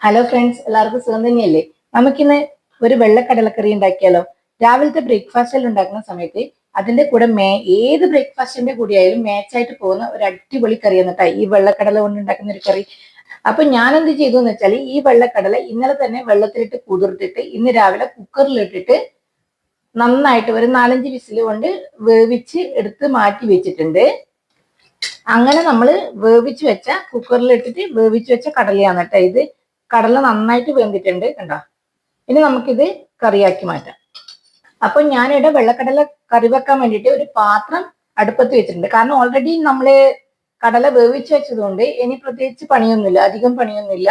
Hello friends, എല്ലാവർക്കും സുഖം തന്നെയല്ലേ? നമുക്കിന്ന് ഒരു വെള്ളക്കടലക്കറി ഉണ്ടാക്കിയാലോ? രാവിലത്തെ ബ്രേക്ക്ഫാസ്റ്റിൽ ഉണ്ടാക്കുന്ന സമയത്ത് അതിന്റെ കൂടെ ഏത് ബ്രേക്ക്ഫാസ്റ്റിന്റെ കൂടെ ആയാലും മാച്ചായിട്ട് പോകുന്ന ഒരു അടിപൊളി കറി എന്നിട്ടാ ഈ വെള്ളക്കടല കൊണ്ട് ഉണ്ടാക്കുന്ന ഒരു കറി. അപ്പൊ ഞാൻ എന്ത് ചെയ്തു എന്ന് വെച്ചാൽ ഈ വെള്ളക്കടല ഇന്നലെ തന്നെ വെള്ളത്തിലിട്ട് കുതിർത്തിട്ട് ഇന്ന് രാവിലെ കുക്കറിലിട്ടിട്ട് നന്നായിട്ട് ഒരു 4-5 വിസിൽ കൊണ്ട് വേവിച്ച് എടുത്ത് മാറ്റി വെച്ചിട്ടുണ്ട്. അങ്ങനെ നമ്മൾ വേവിച്ച് വെച്ച കുക്കറിലിട്ടിട്ട് വേവിച്ച് വെച്ച കടലയാണ് കേട്ടോ ഇത്. കടല നന്നായിട്ട് വെന്തിട്ടുണ്ട് കണ്ടോ. ഇനി നമുക്കിത് കറിയാക്കി മാറ്റാം. അപ്പൊ ഞാനിവിടെ വെള്ളക്കടല കറി വെക്കാൻ വേണ്ടിയിട്ട് ഒരു പാത്രം അടുപ്പത്ത് വെച്ചിട്ടുണ്ട്. കാരണം ഓൾറെഡി നമ്മള് കടല വേവിച്ച് വെച്ചതുകൊണ്ട് ഇനി പ്രത്യേകിച്ച് പണിയൊന്നുമില്ല, അധികം പണിയൊന്നുമില്ല,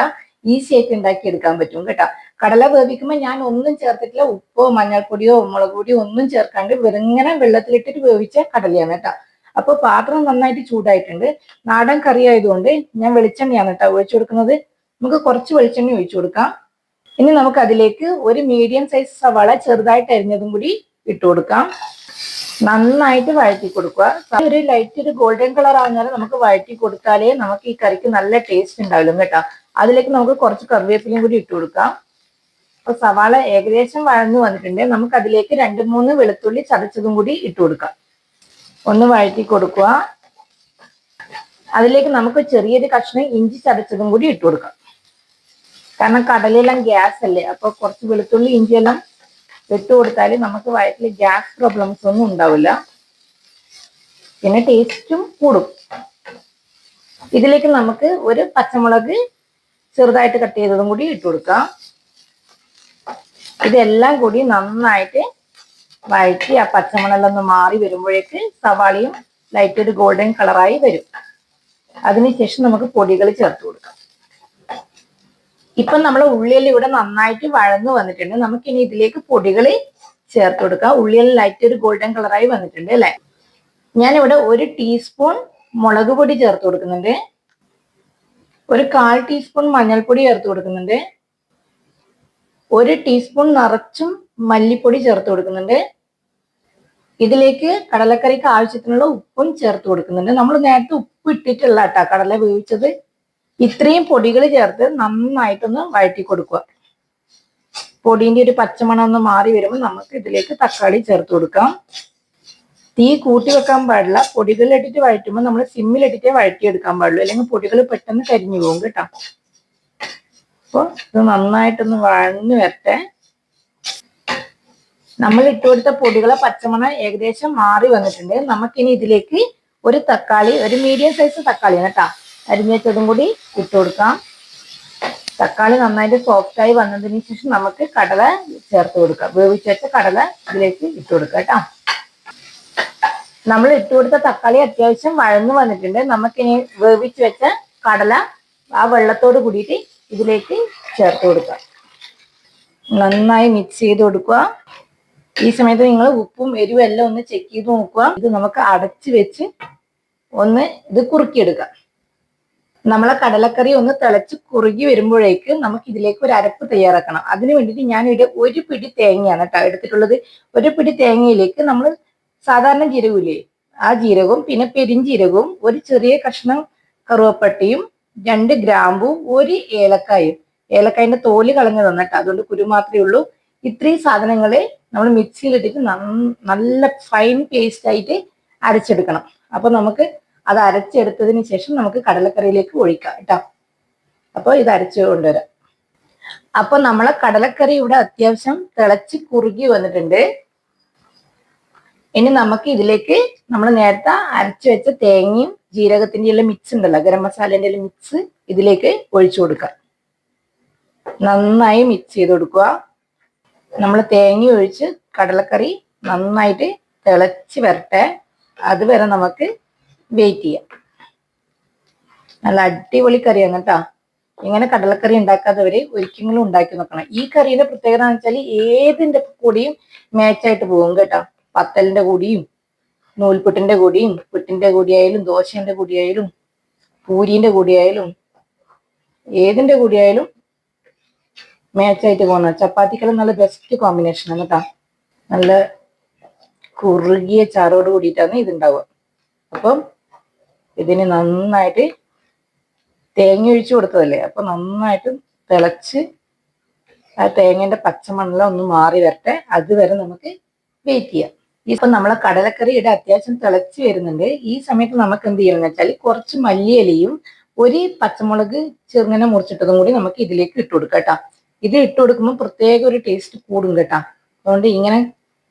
ഈസി ആയിട്ട് ഉണ്ടാക്കി എടുക്കാൻ പറ്റും കേട്ടോ. കടല വേവിക്കുമ്പോൾ ഞാൻ ഒന്നും ചേർത്തിട്ടില്ല, ഉപ്പോ മഞ്ഞൾപ്പൊടിയോ മുളക് പൊടിയോ ഒന്നും ചേർക്കാണ്ട് വെറുങ്ങനെ വെള്ളത്തിലിട്ടിട്ട് വേവിച്ച കടലയാണ് കേട്ടോ. അപ്പൊ പാത്രം നന്നായിട്ട് ചൂടായിട്ടുണ്ട്. നാടൻ കറി ആയതുകൊണ്ട് ഞാൻ വെളിച്ചെണ്ണയാണ് കേട്ടോ ഒഴിച്ചു കൊടുക്കുന്നത്. നമുക്ക് കുറച്ച് വെളിച്ചെണ്ണ ഒഴിച്ചു കൊടുക്കാം. ഇനി നമുക്ക് അതിലേക്ക് ഒരു മീഡിയം സൈസ് സവാള ചെറുതായിട്ട് അരിഞ്ഞതും കൂടി ഇട്ട് കൊടുക്കാം. നന്നായിട്ട് വഴറ്റി കൊടുക്കുക. ഒരു ലൈറ്റ് ഒരു ഗോൾഡൻ കളർ ആകുന്നാലും നമുക്ക് വഴറ്റി കൊടുത്താലേ നമുക്ക് ഈ കറിക്ക് നല്ല ടേസ്റ്റ് ഉണ്ടാവില്ല കേട്ടോ. അതിലേക്ക് നമുക്ക് കുറച്ച് കറിവേപ്പിലയും കൂടി ഇട്ട് കൊടുക്കാം. അപ്പൊ സവാള ഏകദേശം വഴന്നു വന്നിട്ടുണ്ട്. നമുക്ക് അതിലേക്ക് 2-3 വെളുത്തുള്ളി ചതച്ചതും കൂടി ഇട്ട് കൊടുക്കാം. ഒന്ന് വഴറ്റി കൊടുക്കുക. അതിലേക്ക് നമുക്ക് ചെറിയൊരു കഷ്ണം ഇഞ്ചി ചതച്ചതും കൂടി ഇട്ട് കൊടുക്കാം. കാരണം കടലെല്ലാം ഗ്യാസ് അല്ലേ, അപ്പൊ കുറച്ച് വെളുത്തുള്ളി ഇഞ്ചിയെല്ലാം ഇട്ട് കൊടുത്താൽ നമുക്ക് വയറ്റിൽ ഗ്യാസ് പ്രോബ്ലംസ് ഒന്നും ഉണ്ടാവില്ല, പിന്നെ ടേസ്റ്റും കൂടും. ഇതിലേക്ക് നമുക്ക് ഒരു പച്ചമുളക് ചെറുതായിട്ട് കട്ട് ചെയ്തതും കൂടി ഇട്ട് കൊടുക്കാം. ഇതെല്ലാം കൂടി നന്നായിട്ട് വഴറ്റി ആ പച്ചമുളകൊന്ന് മാറി വരുമ്പോഴേക്ക് സവാളയും ലൈറ്റ് ഒരു ഗോൾഡൻ കളറായി വരും. അതിനുശേഷം നമുക്ക് പൊടികൾ ചേർത്ത് കൊടുക്കാം. ഇപ്പൊ നമ്മൾ ഉള്ളിയെല്ലാം ഇവിടെ നന്നായിട്ട് വഴന്നു വന്നിട്ടുണ്ട്. നമുക്കിനി ഇതിലേക്ക് പൊടികൾ ചേർത്ത് കൊടുക്കാം. ഉള്ളിയെല്ലാം ലൈറ്റ് ഒരു ഗോൾഡൻ കളറായി വന്നിട്ടുണ്ട് അല്ലെ. ഞാനിവിടെ 1 ടീസ്പൂൺ മുളക് പൊടി ചേർത്ത് കൊടുക്കുന്നുണ്ട്. ഒരു 1/4 ടീസ്പൂൺ മഞ്ഞൾപ്പൊടി ചേർത്ത് കൊടുക്കുന്നുണ്ട്. 1 ടീസ്പൂൺ നിറച്ചും മല്ലിപ്പൊടി ചേർത്ത് കൊടുക്കുന്നുണ്ട്. ഇതിലേക്ക് കടലക്കറിക്ക് ആവശ്യത്തിനുള്ള ഉപ്പും ചേർത്ത് കൊടുക്കുന്നുണ്ട്. നമ്മൾ നേരത്തെ ഉപ്പ് ഇട്ടിട്ടുള്ള കേട്ടോ കടല വേവിച്ചത്. ഇത്രയും പൊടികൾ ചേർത്ത് നന്നായിട്ടൊന്ന് വഴറ്റി കൊടുക്കുക. പൊടിന്റെ ഒരു പച്ചമണം ഒന്ന് മാറി വരുമ്പോൾ നമുക്ക് ഇതിലേക്ക് തക്കാളി ചേർത്ത് കൊടുക്കാം. തീ കൂട്ടി വെക്കാൻ പാടില്ല. പൊടികൾ ഇട്ടിട്ട് വഴറ്റുമ്പോൾ നമ്മൾ സിമ്മിലിട്ടിട്ടേ വഴറ്റിയെടുക്കാൻ പാടുള്ളൂ, അല്ലെങ്കിൽ പൊടികൾ പെട്ടെന്ന് കരിഞ്ഞു പോകും കേട്ടോ. അപ്പോൾ ഇത് നന്നായിട്ടൊന്ന് വഴന്നു വരട്ടെ. നമ്മൾ ഇട്ട് കൊടുത്ത പൊടികളെ പച്ചമണം ഏകദേശം മാറി വന്നിട്ടുണ്ട്. നമുക്കിനി ഇതിലേക്ക് ഒരു തക്കാളി, ഒരു മീഡിയം സൈസ് തക്കാളിയാണ് കേട്ടോ അരിഞ്ഞു വെച്ചതും കൂടി ഇട്ട് കൊടുക്കാം. തക്കാളി നന്നായിട്ട് സോഫ്റ്റായി വന്നതിന് ശേഷം നമുക്ക് കടല ചേർത്ത് കൊടുക്കാം. വേവിച്ച് വെച്ച കടല ഇതിലേക്ക് ഇട്ട് കൊടുക്കാം കേട്ടോ. നമ്മൾ ഇട്ട് കൊടുത്ത തക്കാളി അത്യാവശ്യം വഴന്നു വന്നിട്ടുണ്ട്. നമുക്കിനി വേവിച്ച് വെച്ച കടല ആ വെള്ളത്തോട് കൂടിയിട്ട് ഇതിലേക്ക് ചേർത്ത് കൊടുക്കാം. നന്നായി മിക്സ് ചെയ്ത് കൊടുക്കുക. ഈ സമയത്ത് നിങ്ങൾ ഉപ്പും എരിവും എല്ലാം ഒന്ന് ചെക്ക് ചെയ്ത് നോക്കുക. ഇത് നമുക്ക് അടച്ച് വെച്ച് ഒന്ന് ഇത് കുറുക്കിയെടുക്കാം. നമ്മളെ കടലക്കറി ഒന്ന് തിളച്ച് കുറുകി വരുമ്പോഴേക്ക് നമുക്ക് ഇതിലേക്ക് ഒരു അരപ്പ് തയ്യാറാക്കണം. അതിന് വേണ്ടിയിട്ട് ഞാനിവിടെ 1 പിടി തേങ്ങയാണ് കേട്ടോ എടുത്തിട്ടുള്ളത്. 1 പിടി തേങ്ങയിലേക്ക് നമ്മൾ സാധാരണ ജീരകമില്ലേ, ആ ജീരകവും പിന്നെ പെരിഞ്ജീരകവും, ഒരു ചെറിയ കഷ്ണം കറുവപ്പട്ടയും, 2 ഗ്രാമ്പും, 1 ഏലക്കായും. ഏലക്കായന്റെ തോല് കളഞ്ഞതാണ് കേട്ടോ, അതുകൊണ്ട് കുരു മാത്രമേ ഉള്ളൂ. ഇത്രയും സാധനങ്ങളെ നമ്മൾ മിക്സിയിലിട്ടിട്ട് നല്ല ഫൈൻ പേസ്റ്റ് ആയിട്ട് അരച്ചെടുക്കണം. അപ്പൊ നമുക്ക് അത് അരച്ചെടുത്തതിന് ശേഷം നമുക്ക് കടലക്കറിയിലേക്ക് ഒഴിക്കാം കേട്ടോ. അപ്പോൾ ഇത് അരച്ചു കൊണ്ടുവരാം. അപ്പൊ നമ്മളെ കടലക്കറി ഇവിടെ അത്യാവശ്യം തിളച്ച് കുറുകി വന്നിട്ടുണ്ട്. ഇനി നമുക്ക് ഇതിലേക്ക് നമ്മൾ നേരത്തെ അരച്ചു വെച്ച തേങ്ങയും ജീരകത്തിന്റെ എല്ലാം മിക്സ് ഉണ്ടല്ലോ, ഗരം മസാലേന്റെ എല്ലാം മിക്സ് ഇതിലേക്ക് ഒഴിച്ചു കൊടുക്കാം. നന്നായി മിക്സ് ചെയ്ത് കൊടുക്കുക. നമ്മൾ തേങ്ങ ഒഴിച്ച് കടലക്കറി നന്നായിട്ട് തിളച്ച് വരട്ടെ. അതുവരെ നമുക്ക് വെയിറ്റ് ചെയ്യാം. നല്ല അടിപൊളി കറിയാണ് കേട്ടോ. ഇങ്ങനെ കടലക്കറി ഉണ്ടാക്കാത്തവര് ഒരിക്കലും ഉണ്ടാക്കി നോക്കണം. ഈ കറിയുടെ പ്രത്യേകത എന്ന് വെച്ചാൽ ഏതിന്റെ കൂടിയും മാച്ചായിട്ട് പോകും കേട്ടോ. പത്തലിന്റെ കൂടിയും, നൂൽപുട്ടിന്റെ കൂടിയും, പുട്ടിന്റെ കൂടിയായാലും, ദോശന്റെ കൂടിയായാലും, പൂരിന്റെ കൂടിയായാലും, ഏതിന്റെ കൂടിയായാലും മാച്ചായിട്ട് പോകുന്ന ചപ്പാത്തിക്കെല്ലാം നല്ല ബെസ്റ്റ് കോമ്പിനേഷൻ ആണ് കേട്ടോ. നല്ല കുറുകിയ ചാറോട് കൂടിയിട്ടാണ് ഇതുണ്ടാവുക. അപ്പം ഇതിന് നന്നായിട്ട് തേങ്ങ ഒഴിച്ചു കൊടുത്തതല്ലേ, അപ്പൊ നന്നായിട്ട് തിളച്ച് ആ തേങ്ങേന്റെ പച്ചമണ്ണെല്ലാം ഒന്ന് മാറി വരട്ടെ. അതുവരെ നമുക്ക് വെയിറ്റ് ചെയ്യാം. ഇപ്പൊ നമ്മളെ കടലക്കറിയുടെ അത്യാവശ്യം തിളച്ച് വരുന്നുണ്ട്. ഈ സമയത്ത് നമുക്ക് എന്ത് ചെയ്യണം എന്ന് വെച്ചാൽ കുറച്ച് മല്ലിയിലയും ഒരു പച്ചമുളക് ചെറുങ്ങനെ മുറിച്ചിട്ടതും കൂടി നമുക്ക് ഇതിലേക്ക് ഇട്ട് കൊടുക്കാം കേട്ടോ. ഇത് ഇട്ട് കൊടുക്കുമ്പോൾ പ്രത്യേക ഒരു ടേസ്റ്റ് കൂടും കേട്ടോ. അതുകൊണ്ട് ഇങ്ങനെ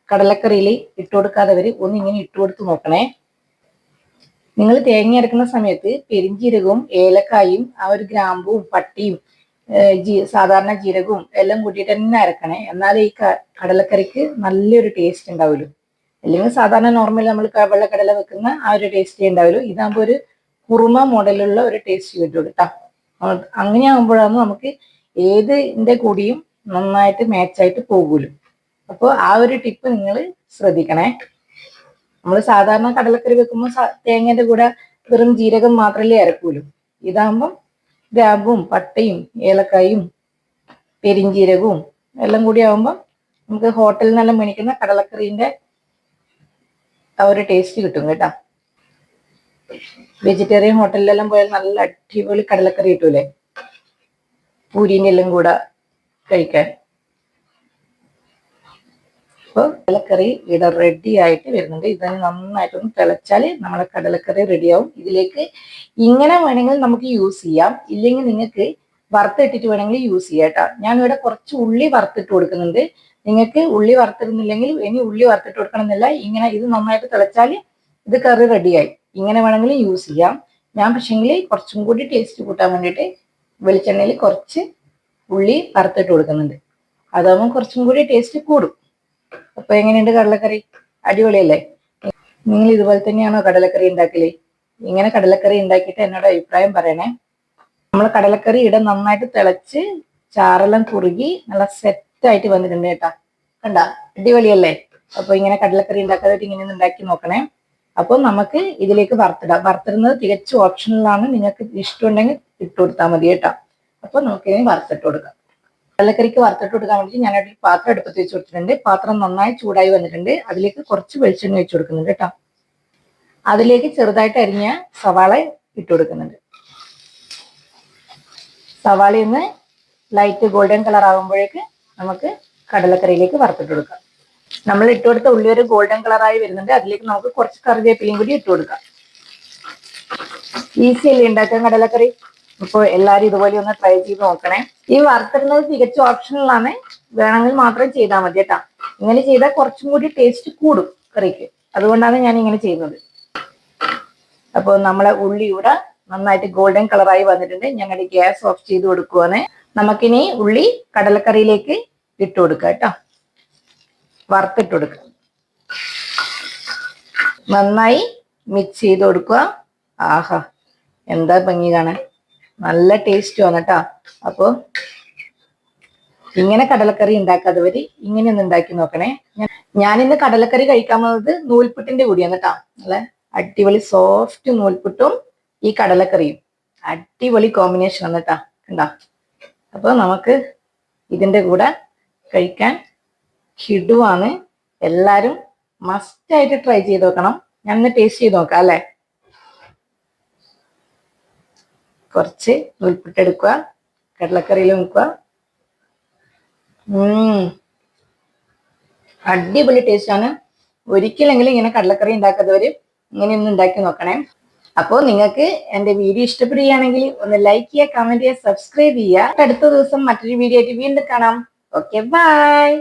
കടലക്കറിയിൽ ഇട്ട് കൊടുക്കാത്തവര് ഒന്ന് ഇങ്ങനെ ഇട്ട് കൊടുത്ത് നോക്കണേ. നിങ്ങൾ തേങ്ങ അരക്കുന്ന സമയത്ത് പെരിഞ്ജീരകവും ഏലക്കായും ആ ഒരു ഗ്രാമ്പും പട്ടിയും സാധാരണ ജീരകവും എല്ലാം കൂട്ടിയിട്ട് തന്നെ അരക്കണേ. എന്നാലേ ഈ കടലക്കറിക്ക് നല്ലൊരു ടേസ്റ്റ് ഉണ്ടാവുള്ളൂ. അല്ലെങ്കിൽ സാധാരണ നോർമൽ നമ്മൾ വെള്ളക്കടല വെക്കുന്ന ആ ഒരു ടേസ്റ്റേ ഉണ്ടാവുള്ളൂ. ഇതാകുമ്പോൾ ഒരു കുറുമ മോഡലുള്ള ഒരു ടേസ്റ്റ് കിട്ടും കേട്ടോ. അങ്ങനെ ആകുമ്പോഴാണ് നമുക്ക് ഏതിന്റെ കൂടിയും നന്നായിട്ട് മാച്ചായിട്ട് പോകുള്ളൂ. അപ്പോൾ ആ ഒരു ടിപ്പ് നിങ്ങൾ ശ്രദ്ധിക്കണേ. നമ്മൾ സാധാരണ കടലക്കറി വെക്കുമ്പോൾ തേങ്ങന്റെ കൂടെ വെറും ജീരകം മാത്രമല്ലേ അരക്കൂലൂ. ഇതാകുമ്പം ഗ്രാമ്പും പട്ടയും ഏലക്കായും പെരിഞ്ജീരകവും എല്ലാം കൂടി ആകുമ്പോൾ നമുക്ക് ഹോട്ടലിൽ നിന്നെല്ലാം മേടിക്കുന്ന കടലക്കറീന്റെ ആ ഒരു ടേസ്റ്റ് കിട്ടും കേട്ടോ. വെജിറ്റേറിയൻ ഹോട്ടലിലെല്ലാം പോയാൽ നല്ല അടിപൊളി കടലക്കറി കിട്ടൂലേ, പൂരീൻ്റെ എല്ലാം കൂടെ കഴിക്കാൻ. അപ്പോൾ കടലക്കറി ഇവിടെ റെഡി ആയിട്ട് വരുന്നുണ്ട്. ഇതിന് നന്നായിട്ടൊന്ന് തിളച്ചാൽ നമ്മളെ കടലക്കറി റെഡിയാവും. ഇതിലേക്ക് ഇങ്ങനെ വേണമെങ്കിൽ നമുക്ക് യൂസ് ചെയ്യാം, ഇല്ലെങ്കിൽ നിങ്ങൾക്ക് വറുത്തിട്ടിട്ട് വേണമെങ്കിൽ യൂസ് ചെയ്യാം കേട്ടോ. ഞാൻ ഇവിടെ കുറച്ച് ഉള്ളി വറുത്തിട്ട് കൊടുക്കുന്നുണ്ട്. നിങ്ങൾക്ക് ഉള്ളി വറുത്തിരുന്നില്ലെങ്കിൽ ഇനി ഉള്ളി വറുത്തിട്ട് കൊടുക്കണം എന്നില്ല. ഇങ്ങനെ ഇത് നന്നായിട്ട് തിളച്ചാൽ ഇത് കറി റെഡിയായി. ഇങ്ങനെ വേണമെങ്കിൽ യൂസ് ചെയ്യാം. ഞാൻ പക്ഷേങ്കിൽ കുറച്ചും കൂടി ടേസ്റ്റ് കൂട്ടാൻ വേണ്ടിയിട്ട് വെളിച്ചെണ്ണയിൽ കുറച്ച് ഉള്ളി വറുത്തിട്ട് കൊടുക്കുന്നുണ്ട്. അതാകുമ്പോൾ കുറച്ചും കൂടി ടേസ്റ്റ് കൂടും. അപ്പൊ എങ്ങനെയുണ്ട് കടലക്കറി? അടിപൊളിയല്ലേ? നിങ്ങൾ ഇതുപോലെ തന്നെയാണോ കടലക്കറി ഉണ്ടാക്കല്? ഇങ്ങനെ കടലക്കറി ഉണ്ടാക്കിയിട്ട് എന്നോട് അഭിപ്രായം പറയണേ. നമ്മൾ കടലക്കറി ഇവിടെ നന്നായിട്ട് തിളച്ച് ചാറെല്ലാം കുറുകി നല്ല സെറ്റായിട്ട് വന്നിട്ടുണ്ട് കേട്ടാ. കണ്ട അടിപൊളിയല്ലേ? അപ്പൊ ഇങ്ങനെ കടലക്കറി ഉണ്ടാക്കാതെ ഇങ്ങനെ ഒന്ന് ഉണ്ടാക്കി നോക്കണേ. അപ്പൊ നമുക്ക് ഇതിലേക്ക് വറുത്തിടാം. വറുത്തിടുന്നത് തികച്ചും ഓപ്ഷണലാണ്. നിങ്ങൾക്ക് ഇഷ്ടമുണ്ടെങ്കിൽ ഇട്ട് കൊടുത്താൽ മതി കേട്ടോ. അപ്പൊ നമുക്ക് ഇനി വറുത്തിട്ട് കൊടുക്കാം. കടലക്കറിക്ക് വറുത്തിട്ട് കൊടുക്കാൻ വേണ്ടി ഞാനൊരു പാത്രം അടുപ്പത്ത് വെച്ച് കൊടുത്തിട്ടുണ്ട്. പാത്രം നന്നായി ചൂടായി വന്നിട്ടുണ്ട്. അതിലേക്ക് കുറച്ച് വെളിച്ചെണ്ണ വെച്ച് കൊടുക്കുന്നുണ്ട് കേട്ടോ. അതിലേക്ക് ചെറുതായിട്ട് അരിഞ്ഞ സവാള ഇട്ട് കൊടുക്കുന്നുണ്ട്. സവാളയിൽ നിന്ന് ലൈറ്റ് ഗോൾഡൻ കളർ ആകുമ്പോഴേക്ക് നമുക്ക് കടലക്കറിയിലേക്ക് വറുത്തിട്ട് കൊടുക്കാം. നമ്മൾ ഇട്ട് കൊടുത്ത ഉള്ളി ഒരു ഗോൾഡൻ കളറായി വരുന്നുണ്ട്. അതിലേക്ക് നമുക്ക് കുറച്ച് കറിവേപ്പിലയും കൂടി ഇട്ട് കൊടുക്കാം. ഈസി അല്ലേ ഉണ്ടാക്കാൻ കടലക്കറി? അപ്പോൾ എല്ലാവരും ഇതുപോലെ ഒന്ന് ട്രൈ ചെയ്ത് നോക്കണേ. ഈ വറുത്തിടുന്നത് തികച്ചും ഓപ്ഷണലാണ്, വേണമെങ്കിൽ മാത്രം ചെയ്താൽ മതി കേട്ടോ. ഇങ്ങനെ ചെയ്താൽ കുറച്ചും കൂടി ടേസ്റ്റ് കൂടും കറിക്ക്. അതുകൊണ്ടാണ് ഞാൻ ഇങ്ങനെ ചെയ്യുന്നത്. അപ്പോൾ നമ്മളെ ഉള്ളി ഇവിടെ നന്നായിട്ട് ഗോൾഡൻ കളറായി വന്നിട്ടുണ്ട്. ഞങ്ങളുടെ ഗ്യാസ് ഓഫ് ചെയ്ത് കൊടുക്കുവാണ്. നമുക്കിനി ഉള്ളി കടലക്കറിയിലേക്ക് ഇട്ട് കൊടുക്കാം കേട്ടോ. വറുത്തിട്ട് കൊടുക്കുക. നന്നായി മിക്സ് ചെയ്ത് കൊടുക്കുക. ആഹാ, എന്താ ഭംഗി കാണാൻ! നല്ല ടേസ്റ്റ് ആണ് കേട്ടോ. അപ്പോൾ ഇങ്ങനെ കടലക്കറി ഉണ്ടാക്കാത്തവര് ഇങ്ങനെ ഒന്ന് ഉണ്ടാക്കി നോക്കണേ. ഞാനിന്ന് കടലക്കറി കഴിക്കാൻ പോകുന്നത് നൂൽപുട്ടിന്റെ കൂടിയാണ് കേട്ടോ. നല്ല അടിപൊളി സോഫ്റ്റ് നൂൽപുട്ടും ഈ കടലക്കറിയും അടിപൊളി കോമ്പിനേഷൻ ആണ് കേട്ടോ. കണ്ടോ? അപ്പോൾ നമുക്ക് ഇതിന്റെ കൂടെ കഴിക്കാൻ കിടുവാണ്. എല്ലാരും മസ്റ്റ് ആയിട്ട് ട്രൈ ചെയ്ത് നോക്കണം. ഞാൻ ഒന്ന് ടേസ്റ്റ് ചെയ്ത് നോക്കാം അല്ലേ. കുറച്ച് നൂൽപുട്ട് എടുക്കുക, കടലക്കറിയിൽ മുക്കുക. അടിപൊളി ടേസ്റ്റ് ആണ്. ഒരിക്കലെങ്കിലും ഇങ്ങനെ കടലക്കറി ഉണ്ടാക്കാത്തവര് ഇങ്ങനെ ഒന്ന് ഉണ്ടാക്കി നോക്കണേ. അപ്പോൾ നിങ്ങൾക്ക് എൻ്റെ വീഡിയോ ഇഷ്ടപ്പെടുകയാണെങ്കിൽ ഒന്ന് ലൈക്ക് ചെയ്യുക, കമന്റ് ചെയ്യുക, സബ്സ്ക്രൈബ് ചെയ്യുക. അടുത്ത ദിവസം മറ്റൊരു വീഡിയോ ആയിട്ട് വീണ്ടും കാണാം. Okay, by.